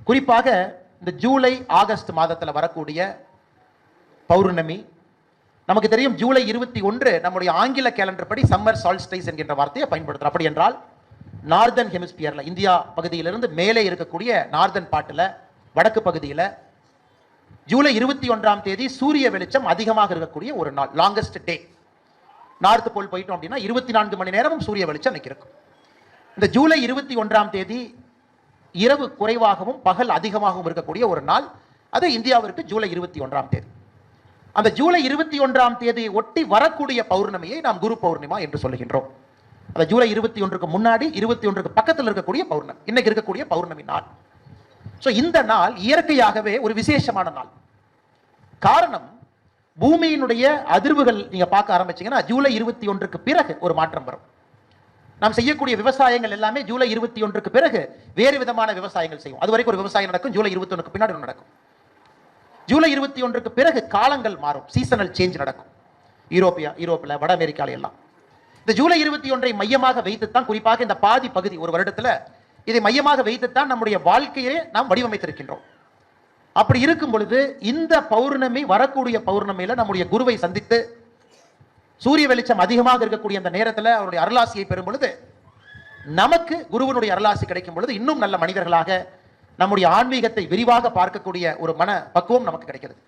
குறிப்பாக இந்த July August மாதத்தில் வரக்கூடிய பௌர்ணமி, நமக்கு தெரியும் ஜூலை 21 நம்முடைய ஆங்கில கேலண்டர் படி சம்மர் சால்ஸ்டைஸ் என்கின்ற வார்த்தையை பயன்படுத்துறோம். அப்படி என்றால் நார்தன் ஹெமிஸ்பியர்ல, இந்தியா பகுதியிலிருந்து மேலே இருக்கக்கூடிய நார்தன் பாட்டில் வடக்கு பகுதியில் ஜூலை 21ஆம் தேதி சூரிய வெளிச்சம் அதிகமாக இருக்கக்கூடிய ஒரு நாள், லாங்கஸ்ட் டே. நார்த் போல் போயிட்டோம் அப்படின்னா 24 மணி நேரமும் சூரிய வெளிச்சம் அன்னைக்கு இருக்கும். இந்த ஜூலை 21ஆம் தேதி இரவு குறைவாகவும் பகல் அதிகமாகவும் இருக்கக்கூடிய ஒரு நாள், அது இந்தியாவிற்கு ஜூலை 21ஆம் தேதி. அந்த ஜூலை 21ஆம் தேதியை ஒட்டி வரக்கூடிய பௌர்ணமியை நாம் குரு பௌர்ணிமா என்று சொல்லுகின்றோம். அந்த ஜூலை 21க்கு முன்னாடி 21க்கு பக்கத்தில் இருக்கக்கூடிய பௌர்ணமி, இன்னைக்கு இருக்கக்கூடிய பௌர்ணமி நாள். ஸோ இந்த நாள் இயற்கையாகவே ஒரு விசேஷமான நாள். காரணம், பூமியினுடைய அதிர்வுகள் நீங்க பார்க்க ஆரம்பிச்சீங்கன்னா ஜூலை 21க்கு பிறகு ஒரு மாற்றம் வரும். நாம் செய்யக்கூடிய விவசாயங்கள் எல்லாமே ஜூலை 21க்கு பிறகு வேறு விதமான விவசாயங்கள் செய்யும். அது வரைக்கும் ஒரு விவசாயம் நடக்கும், ஜூலை 21க்கு பின்னாடி நடக்கும். ஜூலை 21க்கு பிறகு காலங்கள் மாறும், சீசனல் சேஞ்ச் நடக்கும். யூரோப்பில், வட அமெரிக்கால எல்லாம் இந்த ஜூலை 21ஐ மையமாக வைத்துத்தான், குறிப்பாக இந்த பாதி பகுதி ஒரு வருடத்துல இதை மையமாக வைத்துத்தான் நம்முடைய வாழ்க்கையை நாம் வடிவமைத்திருக்கின்றோம். அப்படி இருக்கும் பொழுது இந்த பௌர்ணமி, வரக்கூடிய பௌர்ணமியில நம்முடைய குருவை சந்தித்து சூரிய வெளிச்சம் அதிகமாக இருக்கக்கூடிய அந்த நேரத்தில் அவருடைய அருளாசியை பெறும் பொழுது, நமக்கு குருவனுடைய அருளாசி கிடைக்கும் பொழுது இன்னும் நல்ல மனிதர்களாக நம்முடைய ஆன்மீகத்தை விரிவாக பார்க்கக்கூடிய ஒரு மன பக்குவம் நமக்கு கிடைக்கிறது.